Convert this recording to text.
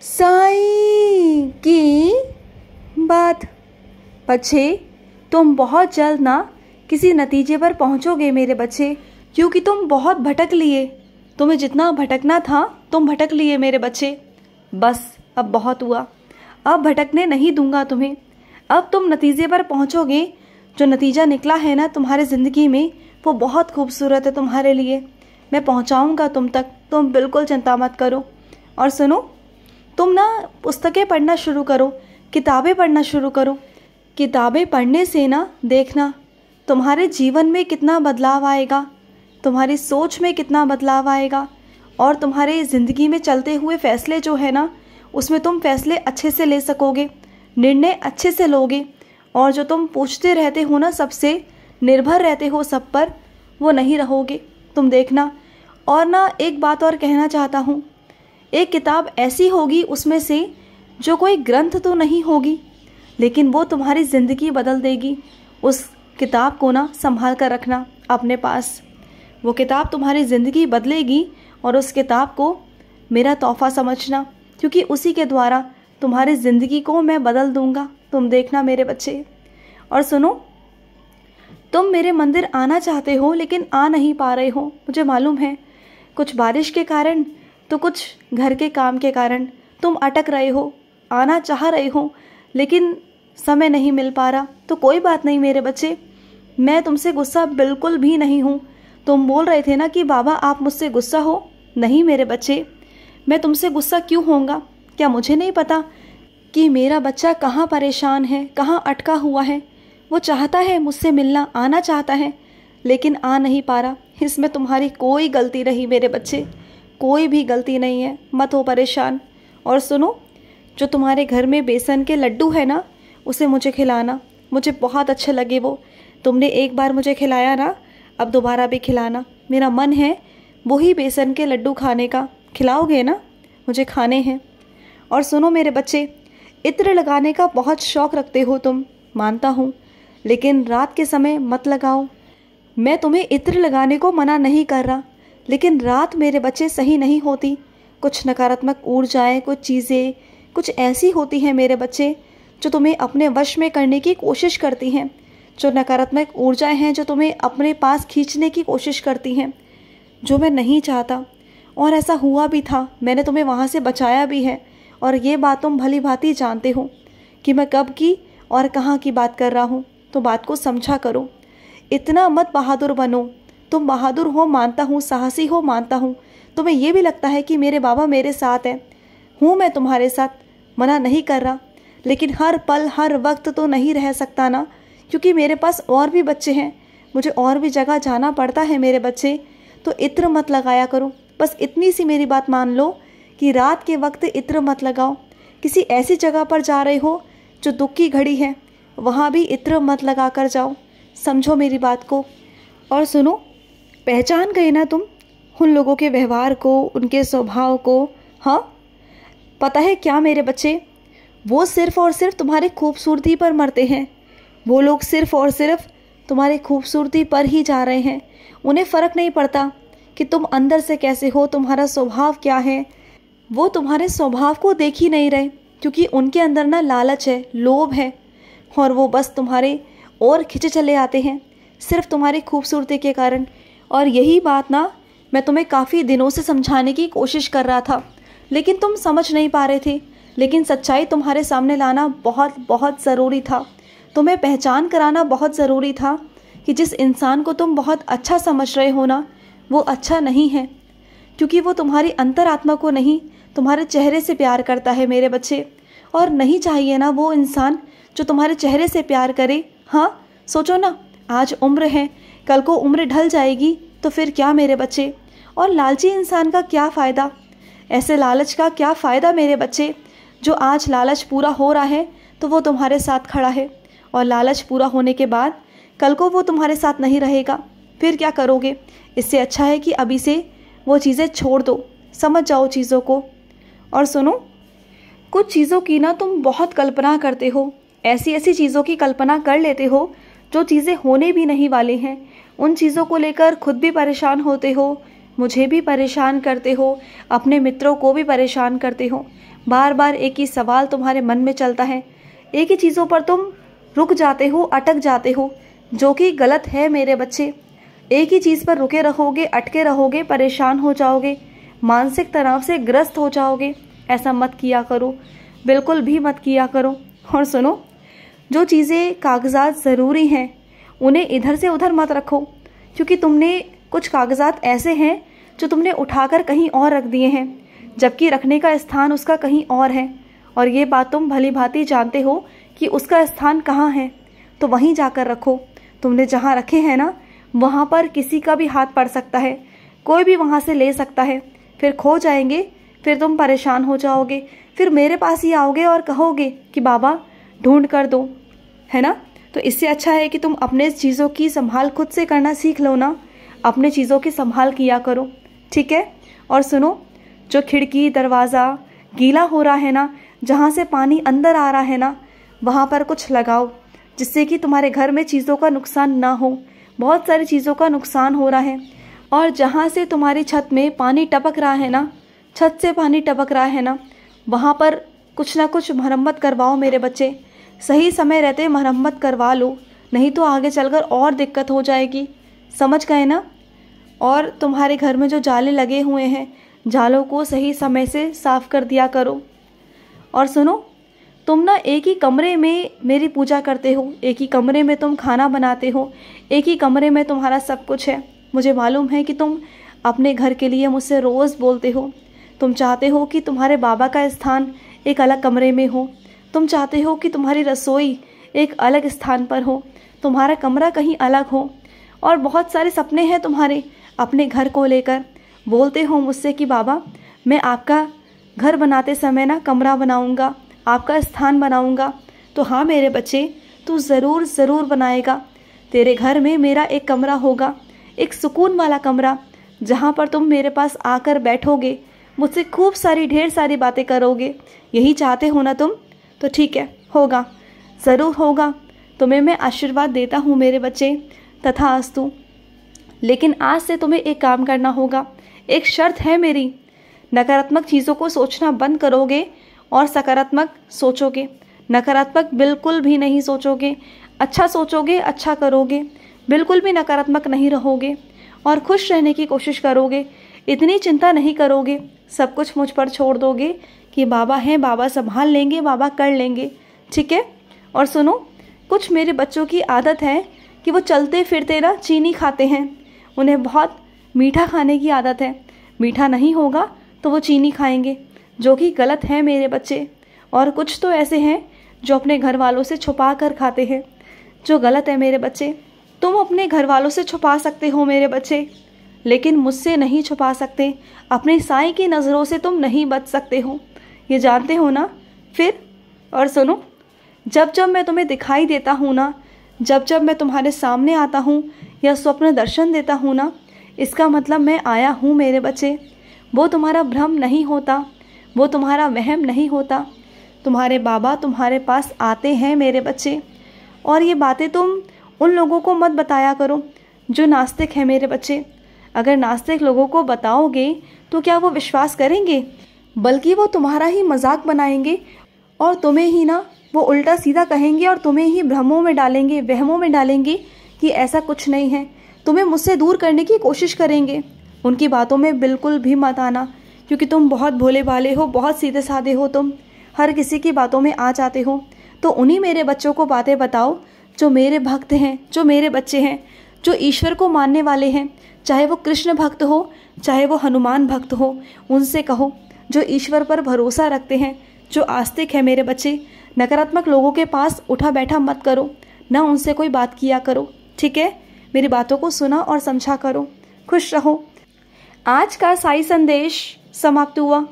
साईं की बात। बच्चे, तुम बहुत जल्द ना किसी नतीजे पर पहुंचोगे मेरे बच्चे, क्योंकि तुम बहुत भटक लिए। तुम्हें जितना भटकना था तुम भटक लिए मेरे बच्चे। बस अब बहुत हुआ, अब भटकने नहीं दूंगा तुम्हें। अब तुम नतीजे पर पहुंचोगे। जो नतीजा निकला है ना तुम्हारे ज़िंदगी में, वो बहुत खूबसूरत है तुम्हारे लिए। मैं पहुंचाऊंगा तुम तक, तुम बिल्कुल चिंता मत करो। और सुनो, तुम ना पुस्तकें पढ़ना शुरू करो, किताबें पढ़ना शुरू करो। किताबें पढ़ने से ना देखना तुम्हारे जीवन में कितना बदलाव आएगा, तुम्हारी सोच में कितना बदलाव आएगा, और तुम्हारे ज़िंदगी में चलते हुए फैसले जो है ना, उसमें तुम फैसले अच्छे से ले सकोगे, निर्णय अच्छे से लोगे। और जो तुम पूछते रहते हो ना सबसे, निर्भर रहते हो सब पर, वो नहीं रहोगे, तुम देखना। और ना एक बात और कहना चाहता हूँ, एक किताब ऐसी होगी उसमें से जो कोई ग्रंथ तो नहीं होगी, लेकिन वो तुम्हारी ज़िंदगी बदल देगी। उस किताब को ना संभाल कर रखना अपने पास। वो किताब तुम्हारी ज़िंदगी बदलेगी, और उस किताब को मेरा तोहफ़ा समझना, क्योंकि उसी के द्वारा तुम्हारी ज़िंदगी को मैं बदल दूंगा। तुम देखना मेरे बच्चे। और सुनो, तुम मेरे मंदिर आना चाहते हो लेकिन आ नहीं पा रहे हो, मुझे मालूम है। कुछ बारिश के कारण तो कुछ घर के काम के कारण तुम अटक रहे हो। आना चाह रहे हो लेकिन समय नहीं मिल पा रहा। तो कोई बात नहीं मेरे बच्चे, मैं तुमसे गुस्सा बिल्कुल भी नहीं हूँ। तुम बोल रहे थे ना कि बाबा आप मुझसे गुस्सा हो। नहीं मेरे बच्चे, मैं तुमसे गुस्सा क्यों होऊंगा? क्या मुझे नहीं पता कि मेरा बच्चा कहाँ परेशान है, कहाँ अटका हुआ है? वो चाहता है मुझसे मिलना, आना चाहता है, लेकिन आ नहीं पा रहा। इसमें तुम्हारी कोई गलती नहीं मेरे बच्चे, कोई भी गलती नहीं है, मत हो परेशान। और सुनो, जो तुम्हारे घर में बेसन के लड्डू है ना, उसे मुझे खिलाना, मुझे बहुत अच्छे लगे वो। तुमने एक बार मुझे खिलाया ना, अब दोबारा भी खिलाना। मेरा मन है वही बेसन के लड्डू खाने का। खिलाओगे ना? मुझे खाने हैं। और सुनो मेरे बच्चे, इत्र लगाने का बहुत शौक़ रखते हो तुम, मानता हूँ, लेकिन रात के समय मत लगाओ। मैं तुम्हें इत्र लगाने को मना नहीं कर रहा, लेकिन रात मेरे बच्चे सही नहीं होती। कुछ नकारात्मक ऊर्जाएं, कुछ चीज़ें कुछ ऐसी होती हैं मेरे बच्चे, जो तुम्हें अपने वश में करने की कोशिश करती हैं। जो नकारात्मक ऊर्जाएं हैं जो तुम्हें अपने पास खींचने की कोशिश करती हैं, जो मैं नहीं चाहता। और ऐसा हुआ भी था, मैंने तुम्हें वहाँ से बचाया भी है। और ये बात तुम भली भांति जानते हो कि मैं कब की और कहाँ की बात कर रहा हूँ। तो बात को समझा करो, इतना मत बहादुर बनो। तुम बहादुर हो मानता हूँ, साहसी हो मानता हूँ। तुम्हें ये भी लगता है कि मेरे बाबा मेरे साथ हैं। हूँ मैं तुम्हारे साथ, मना नहीं कर रहा, लेकिन हर पल हर वक्त तो नहीं रह सकता ना, क्योंकि मेरे पास और भी बच्चे हैं, मुझे और भी जगह जाना पड़ता है मेरे बच्चे। तो इत्र मत लगाया करो। बस इतनी सी मेरी बात मान लो कि रात के वक्त इत्र मत लगाओ। किसी ऐसी जगह पर जा रहे हो जो दुख की घड़ी है, वहाँ भी इत्र मत लगा कर जाओ। समझो मेरी बात को। और सुनो, पहचान गए ना तुम उन लोगों के व्यवहार को, उनके स्वभाव को? हाँ, पता है क्या मेरे बच्चे, वो सिर्फ़ और सिर्फ तुम्हारी खूबसूरती पर मरते हैं। वो लोग सिर्फ़ और सिर्फ तुम्हारी खूबसूरती पर ही जा रहे हैं। उन्हें फ़र्क नहीं पड़ता कि तुम अंदर से कैसे हो, तुम्हारा स्वभाव क्या है। वो तुम्हारे स्वभाव को देख ही नहीं रहे, क्योंकि उनके अंदर ना लालच है, लोभ है, और वो बस तुम्हारे और खिंचे चले आते हैं सिर्फ तुम्हारी खूबसूरती के कारण। और यही बात ना मैं तुम्हें काफ़ी दिनों से समझाने की कोशिश कर रहा था, लेकिन तुम समझ नहीं पा रहे थे। लेकिन सच्चाई तुम्हारे सामने लाना बहुत बहुत ज़रूरी था। तुम्हें पहचान कराना बहुत ज़रूरी था कि जिस इंसान को तुम बहुत अच्छा समझ रहे हो ना, वो अच्छा नहीं है, क्योंकि वो तुम्हारी अंतरात्मा को नहीं, तुम्हारे चेहरे से प्यार करता है मेरे बच्चे। और नहीं चाहिए ना वो इंसान जो तुम्हारे चेहरे से प्यार करे। हाँ, सोचो ना, आज उम्र है, कल को उम्र ढल जाएगी, तो फिर क्या मेरे बच्चे? और लालची इंसान का क्या फ़ायदा? ऐसे लालच का क्या फ़ायदा मेरे बच्चे? जो आज लालच पूरा हो रहा है तो वो तुम्हारे साथ खड़ा है, और लालच पूरा होने के बाद कल को वो तुम्हारे साथ नहीं रहेगा, फिर क्या करोगे? इससे अच्छा है कि अभी से वो चीज़ें छोड़ दो, समझ जाओ चीज़ों को। और सुनो, कुछ चीज़ों की ना तुम बहुत कल्पना करते हो, ऐसी ऐसी चीज़ों की कल्पना कर लेते हो जो चीज़ें होने भी नहीं वाली हैं। उन चीज़ों को लेकर खुद भी परेशान होते हो मुझे भी परेशान करते हो, अपने मित्रों को भी परेशान करते हो। बार बार एक ही सवाल तुम्हारे मन में चलता है, एक ही चीज़ों पर तुम रुक जाते हो, अटक जाते हो, जो कि गलत है मेरे बच्चे। एक ही चीज़ पर रुके रहोगे, अटके रहोगे, परेशान हो जाओगे, मानसिक तनाव से ग्रस्त हो जाओगे। ऐसा मत किया करो, बिल्कुल भी मत किया करो। और सुनो, जो चीज़ें कागजात ज़रूरी हैं उन्हें इधर से उधर मत रखो, क्योंकि तुमने कुछ कागजात ऐसे हैं जो तुमने उठाकर कहीं और रख दिए हैं, जबकि रखने का स्थान उसका कहीं और है। और ये बात तुम भली भांति जानते हो कि उसका स्थान कहाँ है, तो वहीं जाकर रखो। तुमने जहाँ रखे हैं ना, वहाँ पर किसी का भी हाथ पड़ सकता है, कोई भी वहाँ से ले सकता है, फिर खो जाएंगे, फिर तुम परेशान हो जाओगे, फिर मेरे पास ही आओगे और कहोगे कि बाबा ढूंढ कर दो, है ना। तो इससे अच्छा है कि तुम अपने चीज़ों की संभाल खुद से करना सीख लो ना, अपने चीज़ों की संभाल किया करो, ठीक है। और सुनो, जो खिड़की दरवाज़ा गीला हो रहा है ना, जहाँ से पानी अंदर आ रहा है ना, वहाँ पर कुछ लगाओ, जिससे कि तुम्हारे घर में चीज़ों का नुकसान ना हो। बहुत सारी चीज़ों का नुकसान हो रहा है। और जहाँ से तुम्हारी छत में पानी टपक रहा है ना, छत से पानी टपक रहा है ना, वहाँ पर कुछ ना कुछ मरम्मत करवाओ मेरे बच्चे। सही समय रहते मरम्मत करवा लो, नहीं तो आगे चलकर और दिक्कत हो जाएगी, समझ गए ना। और तुम्हारे घर में जो जाले लगे हुए हैं, जालों को सही समय से साफ़ कर दिया करो। और सुनो, तुम ना एक ही कमरे में मेरी पूजा करते हो, एक ही कमरे में तुम खाना बनाते हो, एक ही कमरे में तुम्हारा सब कुछ है। मुझे मालूम है कि तुम अपने घर के लिए मुझसे रोज़ बोलते हो। तुम चाहते हो कि तुम्हारे बाबा का स्थान एक अलग कमरे में हो, तुम चाहते हो कि तुम्हारी रसोई एक अलग स्थान पर हो, तुम्हारा कमरा कहीं अलग हो, और बहुत सारे सपने हैं तुम्हारे अपने घर को लेकर। बोलते हो मुझसे कि बाबा मैं आपका घर बनाते समय ना कमरा बनाऊंगा, आपका स्थान बनाऊंगा। तो हाँ मेरे बच्चे, तू ज़रूर ज़रूर बनाएगा। तेरे घर में मेरा एक कमरा होगा, एक सुकून वाला कमरा, जहाँ पर तुम मेरे पास आकर बैठोगे, मुझसे खूब सारी ढेर सारी बातें करोगे। यही चाहते हो ना तुम? तो ठीक है, होगा, ज़रूर होगा। तुम्हें मैं आशीर्वाद देता हूँ मेरे बच्चे, तथास्तु। लेकिन आज से तुम्हें एक काम करना होगा, एक शर्त है मेरी। नकारात्मक चीज़ों को सोचना बंद करोगे और सकारात्मक सोचोगे। नकारात्मक बिल्कुल भी नहीं सोचोगे, अच्छा सोचोगे, अच्छा करोगे, बिल्कुल भी नकारात्मक नहीं रहोगे और खुश रहने की कोशिश करोगे। इतनी चिंता नहीं करोगे, सब कुछ मुझ पर छोड़ दोगे कि बाबा हैं, बाबा संभाल लेंगे, बाबा कर लेंगे, ठीक है। और सुनो, कुछ मेरे बच्चों की आदत है कि वो चलते फिरते ना चीनी खाते हैं। उन्हें बहुत मीठा खाने की आदत है। मीठा नहीं होगा तो वो चीनी खाएंगे, जो कि गलत है मेरे बच्चे। और कुछ तो ऐसे हैं जो अपने घर वालों से छुपा कर खाते हैं, जो गलत है मेरे बच्चे। तुम अपने घर वालों से छुपा सकते हो मेरे बच्चे, लेकिन मुझसे नहीं छुपा सकते। अपने साईं की नज़रों से तुम नहीं बच सकते हो, ये जानते हो ना। फिर और सुनो, जब जब मैं तुम्हें दिखाई देता हूँ ना, जब जब मैं तुम्हारे सामने आता हूँ या स्वप्न दर्शन देता हूँ ना, इसका मतलब मैं आया हूँ मेरे बच्चे। वो तुम्हारा भ्रम नहीं होता, वो तुम्हारा वहम नहीं होता। तुम्हारे बाबा तुम्हारे पास आते हैं मेरे बच्चे। और ये बातें तुम उन लोगों को मत बताया करो जो नास्तिक हैं मेरे बच्चे। अगर नास्तिक लोगों को बताओगे तो क्या वो विश्वास करेंगे? बल्कि वो तुम्हारा ही मजाक बनाएंगे और तुम्हें ही ना वो उल्टा सीधा कहेंगे और तुम्हें ही भ्रमों में डालेंगे, वहमों में डालेंगे कि ऐसा कुछ नहीं है। तुम्हें मुझसे दूर करने की कोशिश करेंगे। उनकी बातों में बिल्कुल भी मत आना, क्योंकि तुम बहुत भोले भाले हो, बहुत सीधे साधे हो, तुम हर किसी की बातों में आ जाते हो। तो उन्हीं मेरे बच्चों को बातें बताओ जो मेरे भक्त हैं, जो मेरे बच्चे हैं, जो ईश्वर को मानने वाले हैं। चाहे वो कृष्ण भक्त हो, चाहे वो हनुमान भक्त हो, उनसे कहो। जो ईश्वर पर भरोसा रखते हैं, जो आस्तिक है मेरे बच्चे। नकारात्मक लोगों के पास उठा बैठा मत करो, ना उनसे कोई बात किया करो, ठीक है। मेरी बातों को सुना और समझा करो। खुश रहो। आज का साई संदेश समाप्त हुआ।